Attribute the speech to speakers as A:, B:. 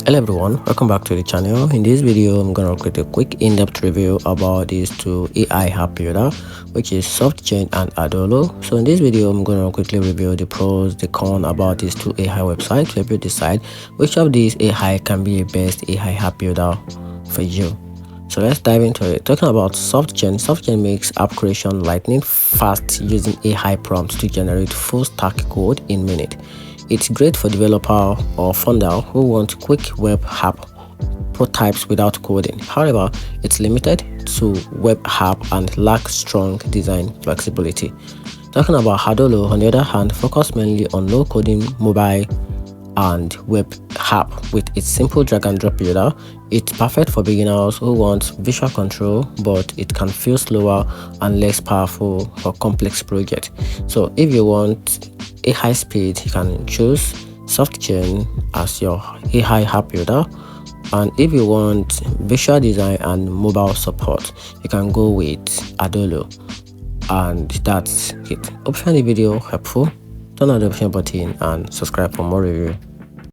A: Hello everyone, welcome back to the channel. In this video, I'm gonna create a quick in-depth review about these two AI app builder, which is Softgen and Adalo. So in this video, I'm gonna quickly review the pros, the cons about these two AI websites to help you decide which of these AI can be a best AI app builder for you. So let's dive into it. Talking about Softgen makes app creation lightning fast using AI prompts to generate full stack code in minutes. It's great for developer or founder who want quick web app prototypes without coding. However, it's limited to web app and lacks strong design flexibility. Talking about Adalo, on the other hand, focus mainly on no coding mobile and web app with its simple drag and drop builder. It's perfect for beginners who want visual control, but it can feel slower and less powerful for complex projects. So if you want a high speed, you can choose Softgen as your AI app builder. And if you want visual design and mobile support, you can go with Adalo. And that's it. Hope you find the video helpful. Turn on the notification button and subscribe for more review.